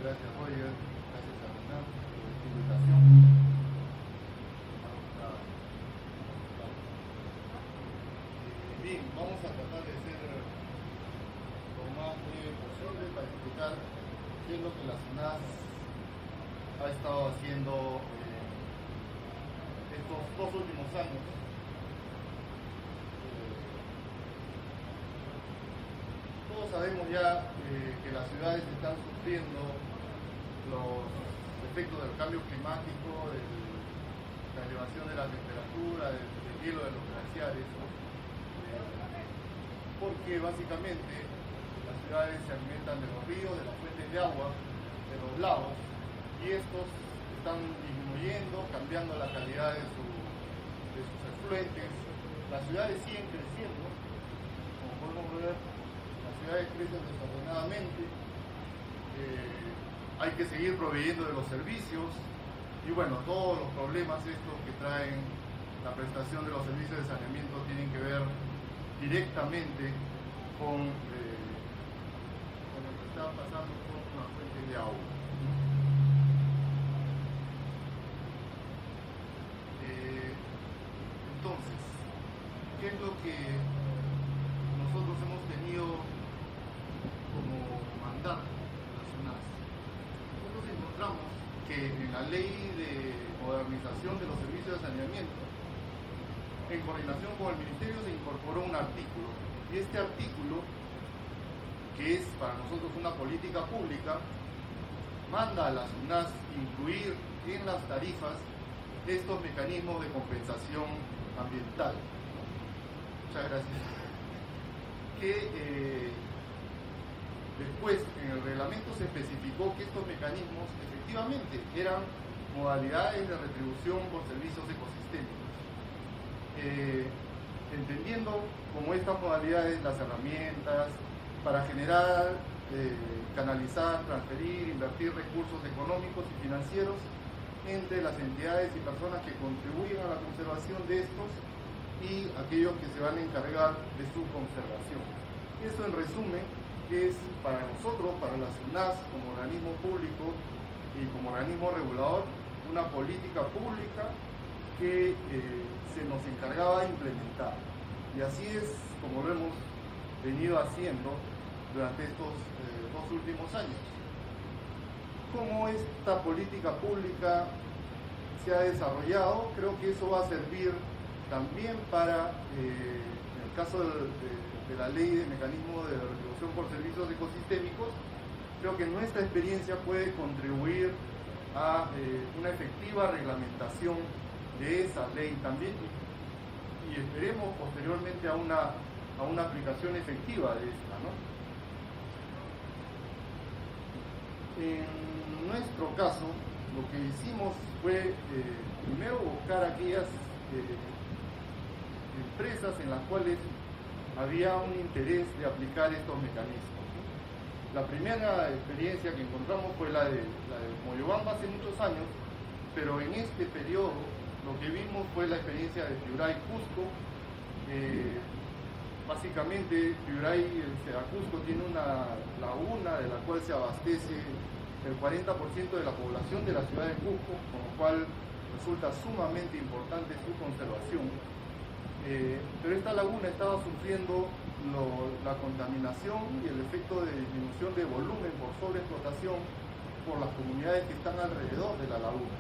Gracias, Roger. Gracias a Renan por esta invitación. Bien, vamos a tratar de ser lo más breve posible para explicar qué es lo que la SUNAS ha estado haciendo estos 2 últimos años. Todos sabemos ya que las ciudades están sufriendo los efectos del cambio climático, de la elevación de la temperatura, del hielo de los glaciares, porque básicamente las ciudades se alimentan de los ríos, de las fuentes de agua, de los lagos, y estos están disminuyendo, cambiando la calidad de sus efluentes. Las ciudades siguen creciendo, como podemos ver. Las ciudades crecen desordenadamente, hay que seguir proveyendo de los servicios y bueno, todos los problemas estos que traen la prestación de los servicios de saneamiento tienen que ver directamente con lo que está pasando con las fuentes de agua. Entonces, ¿qué es lo que nosotros hemos tenido como mandato de la SUNAS? Nosotros encontramos que en la ley de modernización de los servicios de saneamiento, en coordinación con el Ministerio, se incorporó un artículo, y este artículo, que es para nosotros una política pública, manda a la SUNAS incluir en las tarifas estos mecanismos de compensación ambiental. Muchas gracias. Que después en el reglamento se especificó que estos mecanismos efectivamente eran modalidades de retribución por servicios ecosistémicos, entendiendo como estas modalidades las herramientas para generar, canalizar, transferir, invertir recursos económicos y financieros entre las entidades y personas que contribuyen a la conservación de estos y aquellos que se van a encargar de su conservación. Esto en resumen es para nosotros, para la SUNAS como organismo público y como organismo regulador, una política pública que se nos encargaba de implementar. Y así es como lo hemos venido haciendo durante estos 2 últimos años. Cómo esta política pública se ha desarrollado, creo que eso va a servir también para, en el caso de la ley de mecanismo de retribución por servicios ecosistémicos, creo que nuestra experiencia puede contribuir a una efectiva reglamentación de esa ley también y esperemos posteriormente a una aplicación efectiva de esta, ¿no? En nuestro caso, lo que hicimos fue primero buscar aquellas empresas en las cuales había un interés de aplicar estos mecanismos. La primera experiencia que encontramos fue la de Moyobamba hace muchos años, pero en este periodo lo que vimos fue la experiencia de Piuray Cusco. Básicamente Piuray, Cusco tiene una laguna de la cual se abastece el 40% de la población de la ciudad de Cusco, con lo cual resulta sumamente importante su conservación. Pero esta laguna estaba sufriendo la contaminación y el efecto de disminución de volumen por sobreexplotación por las comunidades que están alrededor de la laguna.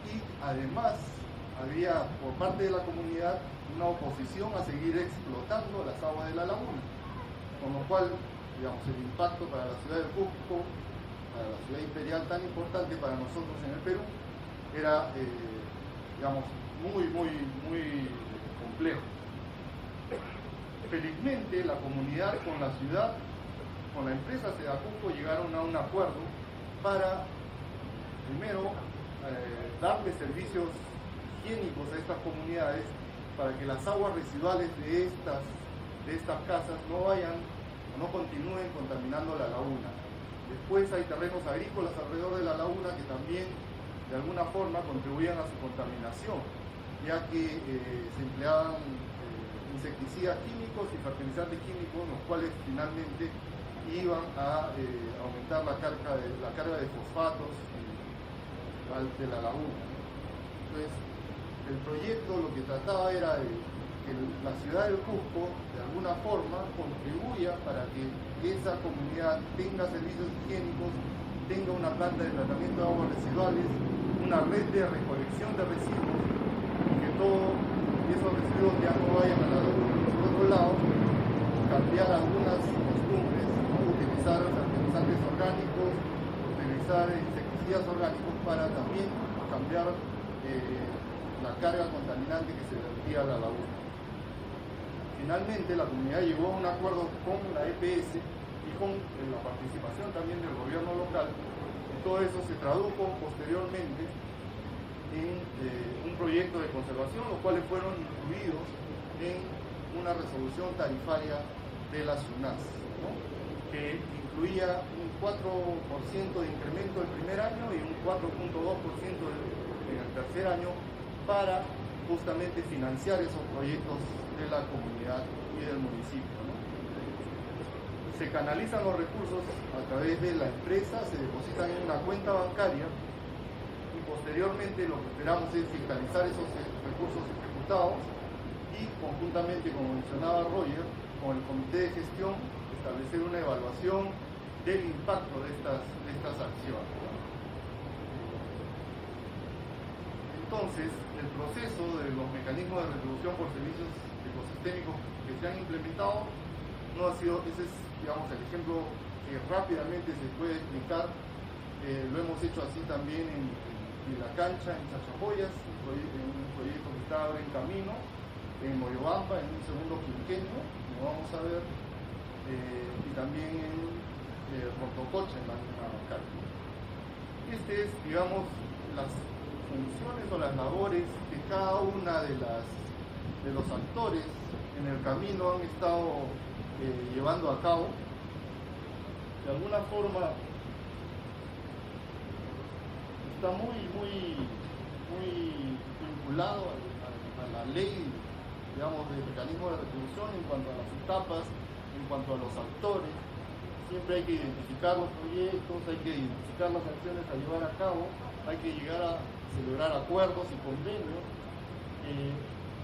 Y además había por parte de la comunidad una oposición a seguir explotando las aguas de la laguna, con lo cual, digamos, el impacto para la ciudad de Cusco, para la ciudad imperial tan importante para nosotros en el Perú, era, digamos, muy complejo. Felizmente la comunidad con la ciudad, con la empresa Sedacusco, llegaron a un acuerdo para, primero, darle servicios higiénicos a estas comunidades para que las aguas residuales de estas casas no continúen contaminando la laguna. Después hay terrenos agrícolas alrededor de la laguna que también de alguna forma contribuían a su contaminación, ya que se empleaban insecticidas químicos y fertilizantes químicos, los cuales finalmente iban a aumentar la carga de fosfatos de la laguna. Entonces, el proyecto lo que trataba era de que la ciudad del Cusco, de alguna forma, contribuya para que esa comunidad tenga servicios higiénicos, tenga una planta de tratamiento de aguas residuales, una red de recolección de residuos, y que todos esos residuos ya no vayan a la laguna. Por otro lado, cambiar algunas costumbres, ¿no? Utilizar fertilizantes orgánicos, utilizar insecticidas orgánicos para también cambiar la carga contaminante que se vertía a la laguna. Finalmente, la comunidad llegó a un acuerdo con la EPS y con la participación también del gobierno local, y todo eso se tradujo posteriormente en un proyecto de conservación, los cuales fueron incluidos en una resolución tarifaria de la SUNAS, ¿no? Que incluía un 4% de incremento el primer año y un 4.2% en el tercer año para justamente financiar esos proyectos de la comunidad y del municipio, ¿no? Se canalizan los recursos a través de la empresa, se depositan en una cuenta bancaria y posteriormente lo que esperamos es fiscalizar esos recursos ejecutados y conjuntamente, como mencionaba Roger, con el comité de gestión, establecer una evaluación del impacto de estas acciones. Entonces, el proceso de los mecanismos de retribución por servicios ecosistémicos que se han implementado no ha sido, ese es, digamos, el ejemplo que rápidamente se puede explicar. Lo hemos hecho así también en la cancha, en Chachapoyas, un proyecto que está ahora en camino, en Moyobamba, en un segundo quinquenio, como vamos a ver, y también en Portococha, en la misma calle. Este es, digamos, las funciones o las labores que cada una de los actores en el camino han estado llevando a cabo. De alguna forma está muy vinculado a la ley, digamos, de mecanismo de retribución en cuanto a las etapas, en cuanto a los actores. Siempre hay que identificar los proyectos, hay que identificar las acciones a llevar a cabo, hay que llegar a celebrar acuerdos y convenios.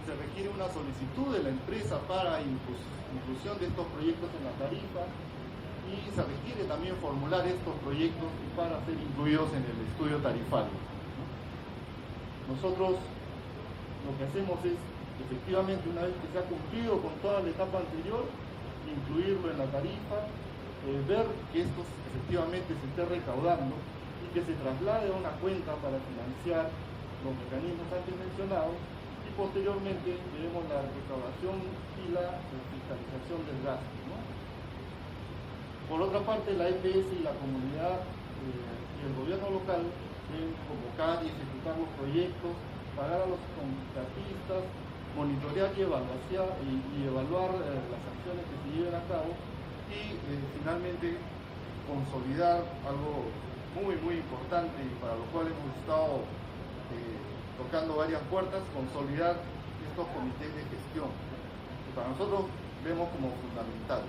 Se requiere una solicitud de la empresa para inclusión de estos proyectos en la tarifa, y se requiere también formular estos proyectos para ser incluidos en el estudio tarifario. Nosotros lo que hacemos es, efectivamente, una vez que se ha cumplido con toda la etapa anterior, incluirlo en la tarifa, ver que esto efectivamente se esté recaudando y que se traslade a una cuenta para financiar los mecanismos antes mencionados, y posteriormente veremos la recaudación y la fiscalización del gasto, ¿no? Por otra parte, la EPS y la comunidad y el gobierno local deben convocar y ejecutar los proyectos, pagar a los contratistas, monitorear y evaluar las acciones que se lleven a cabo, y finalmente consolidar algo muy importante y para lo cual hemos estado tocando varias puertas, consolidar estos comités de gestión, que para nosotros vemos como fundamental.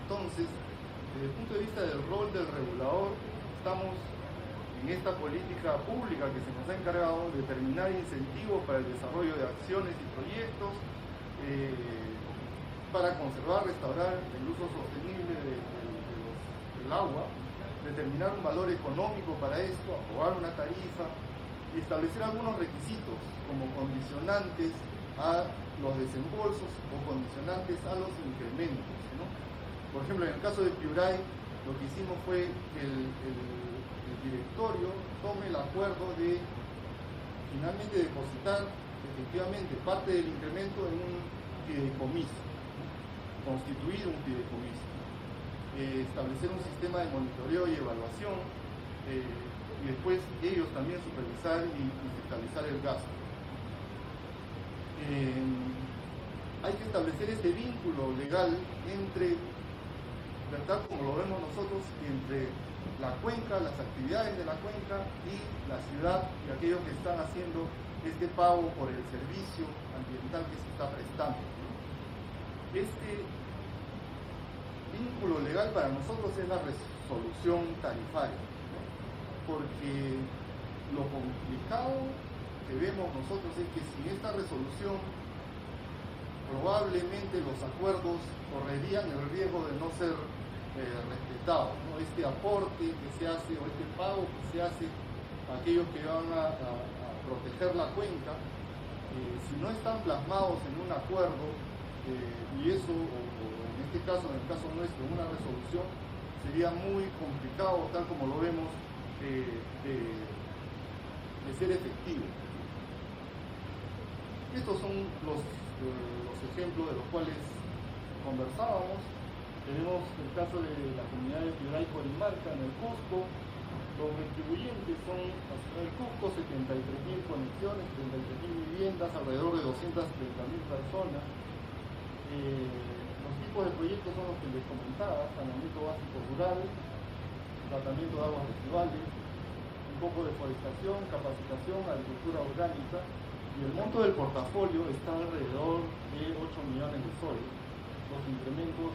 Entonces, desde el punto de vista del rol del regulador, estamos en esta política pública que se nos ha encargado de determinar incentivos para el desarrollo de acciones y proyectos para conservar, restaurar el uso sostenible del agua, determinar un valor económico para esto, aprobar una tarifa y establecer algunos requisitos como condicionantes a los desembolsos o condicionantes a los incrementos, ¿no? Por ejemplo, en el caso de Piuray, lo que hicimos fue que el directorio tome el acuerdo de finalmente depositar efectivamente parte del incremento en un fideicomiso, constituir un fideicomiso, establecer un sistema de monitoreo y evaluación, y después ellos también supervisar y fiscalizar el gasto. Hay que establecer este vínculo legal entre, ¿verdad?, como lo vemos nosotros, entre la cuenca, las actividades de la cuenca y la ciudad y aquellos que están haciendo este pago por el servicio ambiental que se está prestando. vínculo legal para nosotros es la resolución tarifaria, ¿no? Porque lo complicado que vemos nosotros es que sin esta resolución probablemente los acuerdos correrían el riesgo de no ser respetados, ¿no? Este aporte que se hace o este pago que se hace a aquellos que van a proteger la cuenca, si no están plasmados en un acuerdo, y eso, o en este caso, en el caso nuestro, una resolución, sería muy complicado, tal como lo vemos, de ser efectivo. Estos son los ejemplos de los cuales conversábamos. Tenemos el caso de la comunidad de Piedra y Corimarca en el Cusco. Los retribuyentes son, en el Cusco, 73.000 conexiones, 33.000 viviendas, alrededor de 230.000 personas. Los tipos de proyectos son los que les comentaba: saneamiento básico rural, tratamiento de aguas residuales, un poco de forestación, capacitación, agricultura orgánica, y el monto del portafolio está alrededor de 8 millones de soles. Los incrementos,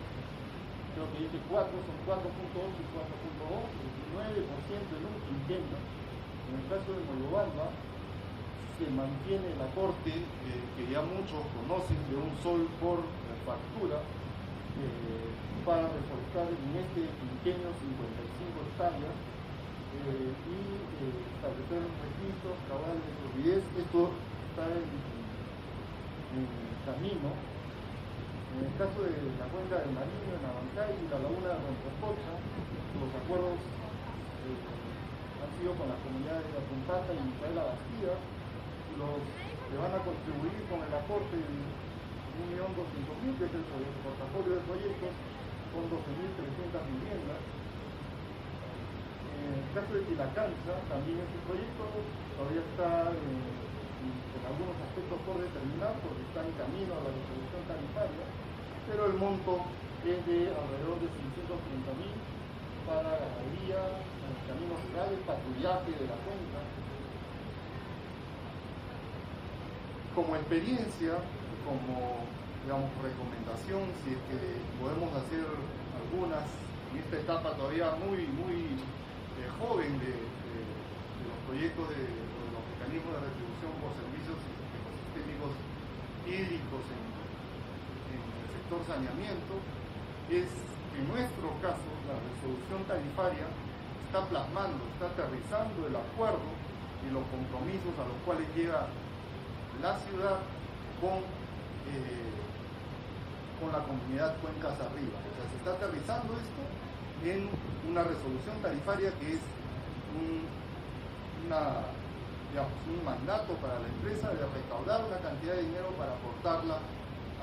creo que dije 4, son 4.8 y 4.2, el 19% en un quinquenio. En el caso de Moyobamba, se mantiene el aporte que ya muchos conocen de un sol por factura para reforestar en este quinquenio 55 hectáreas y establecer registros, cabales de solidez. Esto está en camino. En el caso de la cuenca del Marino, en Abancay y la laguna de Roncococha, los acuerdos han sido con las comunidades de Apuntata y Micaela Bastida. Los que van a contribuir con el aporte de 1.200.000, que es el portafolio de proyectos, con 12.300 viviendas. En el caso de Quilacancha, también este proyecto todavía está en algunos aspectos por determinar, porque está en camino a la resolución tarifaria, pero el monto es de alrededor de 630.000 para ganadería, caminos rurales, patrullaje de la cuenca. Como experiencia, como, digamos, recomendación, si es que podemos hacer algunas en esta etapa todavía muy joven de los proyectos de los mecanismos de retribución por servicios ecosistémicos hídricos en el sector saneamiento, es que en nuestro caso la resolución tarifaria está plasmando, está aterrizando el acuerdo y los compromisos a los cuales llega la ciudad con la comunidad Cuencas Arriba. O sea, se está aterrizando esto en una resolución tarifaria que es un mandato para la empresa de recaudar una cantidad de dinero para aportarla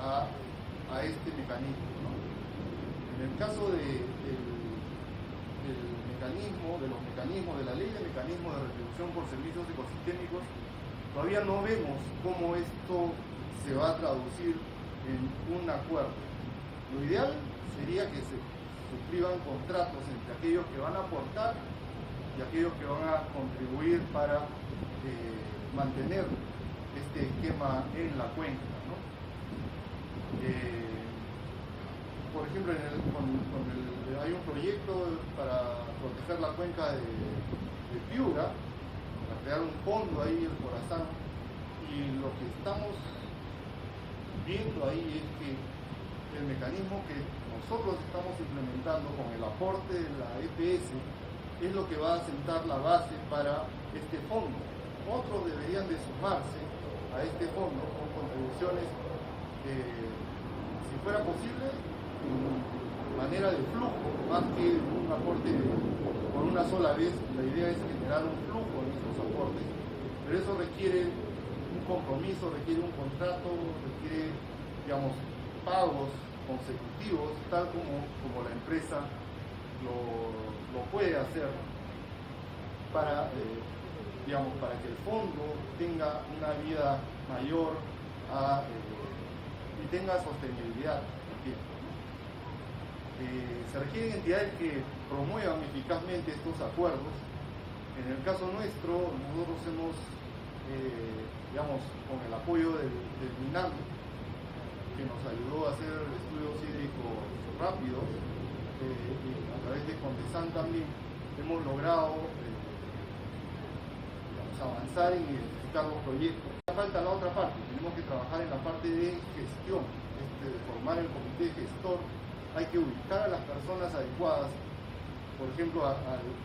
a este mecanismo, ¿no? En el caso de los mecanismos, de la ley de mecanismos de retribución por servicios ecosistémicos, todavía no vemos cómo esto se va a traducir en un acuerdo. Lo ideal sería que se suscriban contratos entre aquellos que van a aportar y aquellos que van a contribuir para mantener este esquema en la cuenca, ¿no? Por ejemplo, hay un proyecto para proteger la cuenca de Piura, para crear un fondo ahí en Corazán, y lo que estamos viendo ahí es que el mecanismo que nosotros estamos implementando con el aporte de la EPS es lo que va a sentar la base para este fondo. Otros deberían de sumarse a este fondo con contribuciones, si fuera posible, de manera de flujo, más que un aporte por una sola vez. La idea es generar un flujo en estos aportes, pero eso requiere un compromiso, requiere un contrato, requiere, digamos, pagos consecutivos, tal como la empresa lo puede hacer para, para que el fondo tenga una vida mayor y tenga sostenibilidad en el tiempo, ¿no? Se requieren entidades que promuevan eficazmente estos acuerdos. En el caso nuestro, nosotros hemos, con el apoyo del MINAM, que nos ayudó a hacer estudios hídricos rápidos, a través de Condesan también hemos logrado avanzar en identificar los proyectos. Falta la otra parte, tenemos que trabajar en la parte de gestión, de formar el comité gestor. Hay que ubicar a las personas adecuadas. Por ejemplo,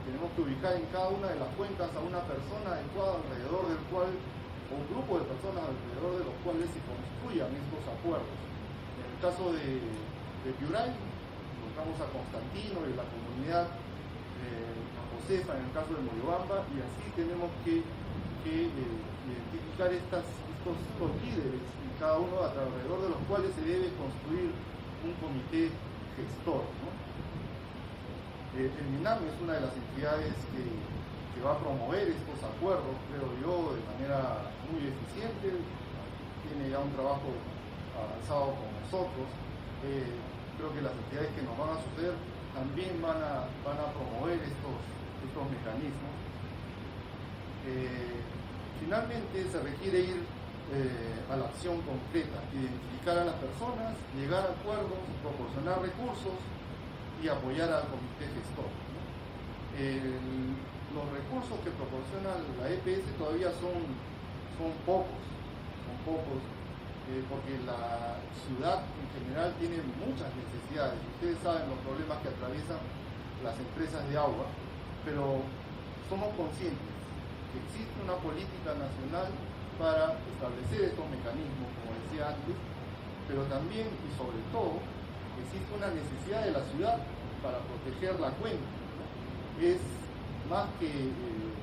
tenemos que ubicar en cada una de las cuencas a una persona adecuada alrededor del cual, o un grupo de personas alrededor de los cuales se construyan estos acuerdos. En el caso de Piuray, buscamos a Constantino y la comunidad, a Josefa en el caso de Moyobamba, y así tenemos que identificar estos líderes, y cada uno alrededor de los cuales se debe construir un comité gestor, ¿no? El MINAM es una de las entidades que va a promover estos acuerdos, creo yo, de manera muy eficiente. Tiene ya un trabajo avanzado con nosotros. Creo que las entidades que nos van a suceder también van a promover estos mecanismos. Finalmente se requiere ir a la acción concreta, identificar a las personas, llegar a acuerdos, proporcionar recursos y apoyar al comité gestor, ¿no? Los recursos que proporciona la EPS todavía son pocos, porque la ciudad en general tiene muchas necesidades. Ustedes saben los problemas que atraviesan las empresas de agua, pero somos conscientes que existe una política nacional para establecer estos mecanismos, como decía antes, pero también y sobre todo existe una necesidad de la ciudad para proteger la cuenca, ¿no? Es más que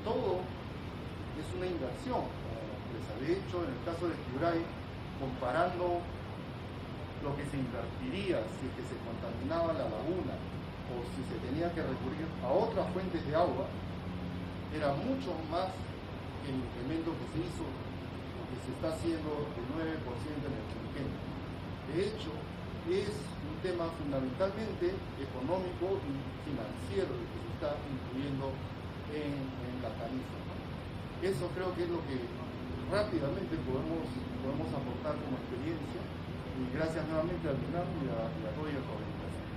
todo, es una inversión para la empresa. De hecho, en el caso de Piuray, comparando lo que se invertiría si es que se contaminaba la laguna o si se tenía que recurrir a otras fuentes de agua, era mucho más que el incremento que se hizo, lo que se está haciendo del 9% en el quinquenio. De hecho, es un tema fundamentalmente económico y financiero el que se está incluyendo en la tarifa, ¿no? Eso creo que es lo que rápidamente podemos aportar como experiencia, y gracias nuevamente al MINAM y a Roger por la invitación.